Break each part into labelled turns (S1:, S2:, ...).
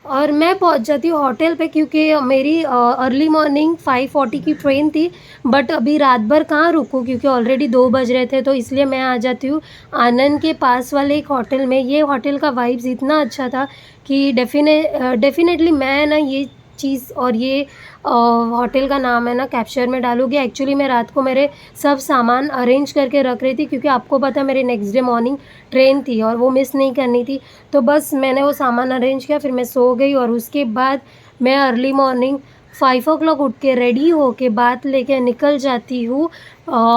S1: और मैं पहुंच जाती हूँ होटल पे, क्योंकि मेरी अर्ली मॉर्निंग 5:40 की ट्रेन थी। बट अभी रात भर कहाँ रुकूँ, क्योंकि ऑलरेडी 2 बज रहे थे, तो इसलिए मैं आ जाती हूँ आनंद के पास वाले एक होटल में। ये होटल का वाइब्स इतना अच्छा था कि डेफ़िनेटली मैं ना ये चीज़ और ये होटल का नाम है ना कैप्चर में डालूँगी। एक्चुअली मैं रात को मेरे सब सामान अरेंज करके रख रही थी, क्योंकि आपको पता है मेरी नेक्स्ट डे मॉर्निंग ट्रेन थी और वो मिस नहीं करनी थी। तो बस मैंने वो सामान अरेंज किया, फिर मैं सो गई और उसके बाद मैं अर्ली मॉर्निंग 5 उठ के रेडी होके बात लेके निकल जाती हूँ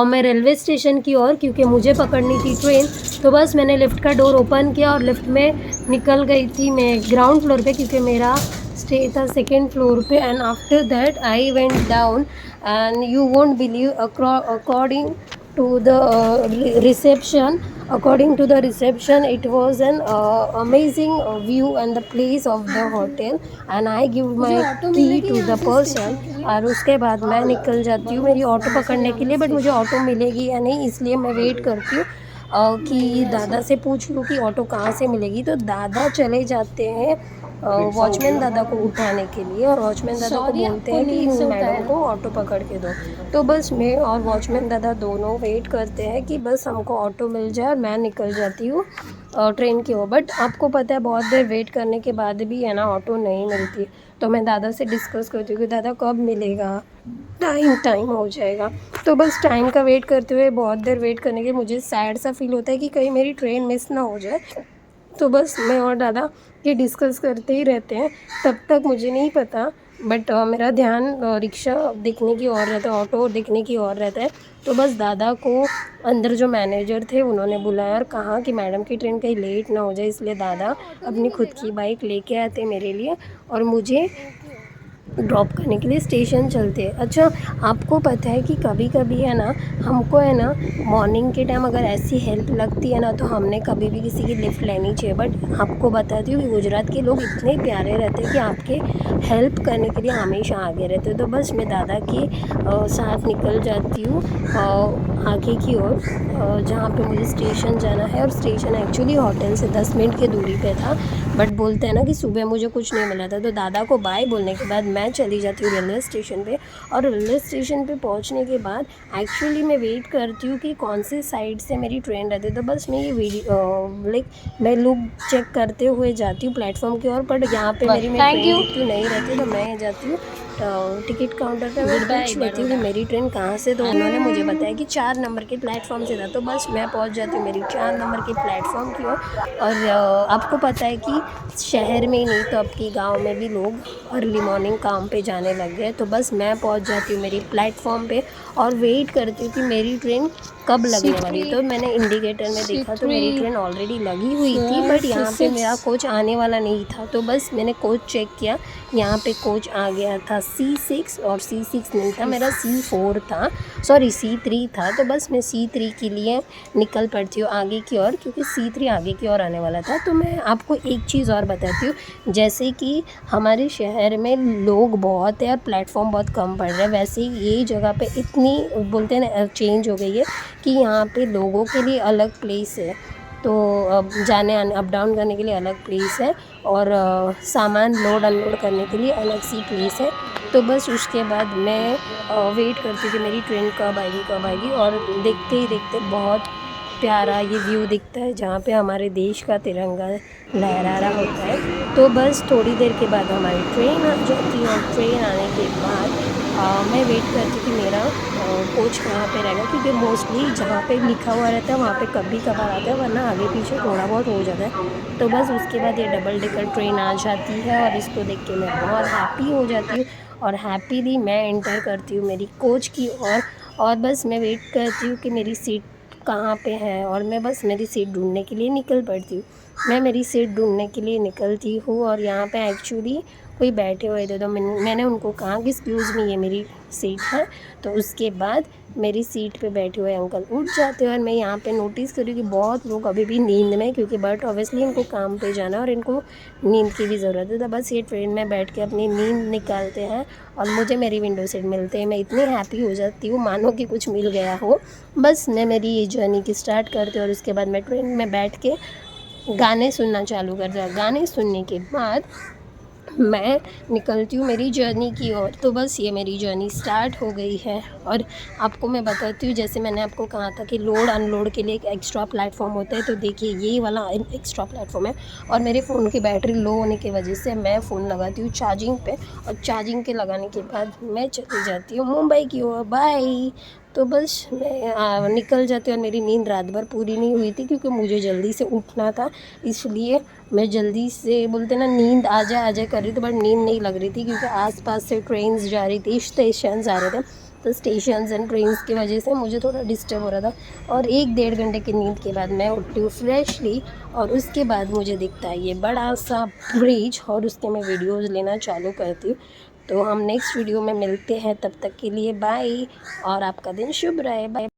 S1: मैं रेलवे स्टेशन की ओर, क्योंकि मुझे पकड़नी थी ट्रेन। तो बस मैंने लिफ्ट का डोर ओपन किया और लिफ्ट में निकल गई थी मैं ग्राउंड फ्लोर पे, क्योंकि मेरा स्टे था सेकंड फ्लोर पे। And after that I went down and you won't believe according to the reception. According to the reception, it was an amazing view and the place of the hotel, and I give my key to the person। और उसके बाद मैं निकल जाती हूँ मेरी auto पकड़ने के लिए। बट मुझे ऑटो मिलेगी या नहीं, इसलिए मैं वेट करती हूँ कि दादा से पूछ लूँ कि ऑटो कहाँ से मिलेगी। तो दादा चले जाते हैं वॉचमैन दादा को उठाने के लिए, और वॉचमैन दादा को बोलते हैं कि मैडम को ऑटो पकड़ के दो। तो बस मैं और वॉचमैन दादा दोनों वेट करते हैं कि बस हमको ऑटो मिल जाए और मैं निकल जाती हूँ ट्रेन की ओर। बट आपको पता है बहुत देर वेट करने के बाद भी है ना ऑटो नहीं मिलती। तो मैं दादा से डिस्कस करती हूँ कि दादा कब मिलेगा, टाइम हो जाएगा। तो बस टाइम का वेट करते हुए बहुत देर वेट करने के मुझे सैड सा फील होता है कि कहीं मेरी ट्रेन मिस ना हो जाए। तो बस मैं और दादा ये डिस्कस करते ही रहते हैं। तब तक मुझे नहीं पता, बट मेरा ध्यान रिक्शा देखने की ओर रहता है, ऑटो देखने की ओर रहता है। तो बस दादा को अंदर जो मैनेजर थे उन्होंने बुलाया और कहा कि मैडम की ट्रेन कहीं लेट ना हो जाए, इसलिए दादा अपनी खुद की बाइक लेके आए थे मेरे लिए और मुझे ड्रॉप करने के लिए स्टेशन चलते हैं। अच्छा, आपको पता है कि कभी-कभी है ना हमको है ना मॉर्निंग के टाइम अगर ऐसी हेल्प लगती है ना, तो हमने कभी भी किसी की लिफ्ट लेनी चाहिए। बट आपको बताती हूँ कि गुजरात के लोग इतने प्यारे रहते हैं कि आपके हेल्प करने के लिए हमेशा आगे रहते हैं। तो बस मैं दादा के साथ निकल जाती हूँ आगे की ओर, जहाँ पे मुझे स्टेशन जाना है। और स्टेशन एक्चुअली होटल से 10 मिनट की दूरी पे था। बट बोलते हैं ना कि सुबह मुझे कुछ नहीं मिला था। तो दादा को बाय बोलने के बाद मैं चली जाती हूँ रेलवे स्टेशन पे। और रेलवे स्टेशन पे पहुँचने के बाद एक्चुअली मैं वेट करती हूँ कि कौन से साइड से मेरी ट्रेन रहती है। तो बस मैं ये लाइक मैं लुक चेक करते हुए जाती हूँ प्लेटफॉर्म की ओर। बट यहाँ पे मेरी मैं ट्रेन दिखती नहीं रहती, तो मैं जाती हूँ टिकट काउंटर पे। मैं पूछ लेती हूँ कि मेरी ट्रेन कहाँ से। तो उन्होंने मुझे बताया कि 4 नंबर के प्लेटफॉर्म से था। तो बस मैं पहुँच जाती हूँ मेरी 4 नंबर के प्लेटफॉर्म की ओर। और आपको पता है कि शहर में ही नहीं तो आपकी गांव में भी लोग अर्ली मॉर्निंग काम पे जाने लग गए। तो बस मैं पहुंच जाती हूँ मेरी प्लेटफॉर्म पे और वेट करती हूँ कि मेरी ट्रेन कब लगने वाली है। तो मैंने इंडिकेटर में देखा तो मेरी ट्रेन ऑलरेडी लगी हुई थी, बट यहाँ पे मेरा कोच आने वाला नहीं था। तो बस मैंने कोच चेक किया, यहाँ पे कोच आ गया था C6 और C6 नहीं था, मेरा C4 था, सॉरी C3 था। तो बस मैं C3 के लिए निकल पड़ती हूँ आगे की ओर, क्योंकि C3 आगे की ओर आने वाला था। तो मैं आपको एक चीज़ और बताती हूँ, जैसे कि हमारे शहर में लोग बहुत है और प्लेटफॉर्म बहुत कम पड़ रहे हैं, वैसे ही ये जगह पे इतनी बोलते हैं ना चेंज हो गई है कि यहाँ पे लोगों के लिए अलग प्लेस है। तो अब जाने आने अप डाउन करने के लिए अलग प्लेस है और सामान लोड अनलोड करने के लिए अलग सी प्लेस है। तो बस उसके बाद मैं वेट करती थी मेरी ट्रेन कब आएगी। और देखते ही देखते बहुत प्यारा ये व्यू दिखता है जहाँ पे हमारे देश का तिरंगा लहरा रहा होता है। तो बस थोड़ी देर के बाद हमारी ट्रेन आ जाती है और ट्रेन आने के बाद मैं वेट करती थी मेरा कोच कहाँ पे रहेगा, क्योंकि मोस्टली जहाँ पे लिखा हुआ रहता है वहाँ पे कभी कभार आता है, वरना आगे पीछे थोड़ा बहुत हो जाता है। तो बस उसके बाद ये डबल डेकर ट्रेन आ जाती है और इसको देख के मैं बहुत हैप्पी हो जाती हूँ और हैप्पीली मैं एंटर करती हूँ मेरी कोच की और बस मैं वेट करती हूँ कि मेरी सीट कहाँ पे है और मैं बस मेरी सीट ढूंढने के लिए निकल पड़ती हूँ। मैं मेरी सीट ढूंढने के लिए निकलती हूँ और यहाँ पे एक्चुअली कोई बैठे हुए थे, तो मैंने उनको कहा कि एक्सक्यूज़ मी ये मेरी सीट है। तो उसके बाद मेरी सीट पे बैठे हुए अंकल उठ जाते हैं और मैं यहाँ पे नोटिस करी कि बहुत लोग अभी भी नींद में, क्योंकि बट ऑब्वियसली इनको काम पे जाना है और इनको नींद की भी ज़रूरत है। तो बस ये ट्रेन में बैठ के अपनी नींद निकालते हैं और मुझे मेरी विंडो सीट मिलते हैं। मैं इतनी हैप्पी हो जाती हूँ मानो कि कुछ मिल गया हो। बस मैं मेरी ये जर्नी की स्टार्ट करती हूँ और उसके बाद मैं ट्रेन में बैठ के गाने सुनना चालू कर दिया। गाने सुनने के बाद मैं निकलती हूँ मेरी जर्नी की ओर। तो बस ये मेरी जर्नी स्टार्ट हो गई है। और आपको मैं बताती हूँ, जैसे मैंने आपको कहा था कि लोड अनलोड के लिए एक एक्स्ट्रा प्लेटफॉर्म होता है, तो देखिए ये वाला एक्स्ट्रा प्लेटफॉर्म है। और मेरे फ़ोन की बैटरी लो होने की वजह से मैं फ़ोन लगाती हूँ चार्जिंग पे, और चार्जिंग के लगाने के बाद मैं चली जाती हूँ मुंबई की ओर। बाय। तो बस मैं निकल जाती हूँ। और मेरी नींद रात भर पूरी नहीं हुई थी क्योंकि मुझे जल्दी से उठना था, इसलिए मैं जल्दी से, बोलते ना नींद आ जा कर रही थी, बट नींद नहीं लग रही थी क्योंकि आसपास से ट्रेन्स जा रही थी, स्टेशंस आ रहे थे। तो स्टेशंस एंड ट्रेन्स की वजह से मुझे थोड़ा डिस्टर्ब हो रहा था। और 1 डेढ़ घंटे की नींद के बाद मैं उठती हूँ फ्रेशली, और उसके बाद मुझे दिखता है ये बड़ा सा ब्रिज, और उसके मैं वीडियोज़ लेना चालू करती हूँ। तो हम नेक्स्ट वीडियो में मिलते हैं, तब तक के लिए बाय, और आपका दिन शुभ रहे। बाय।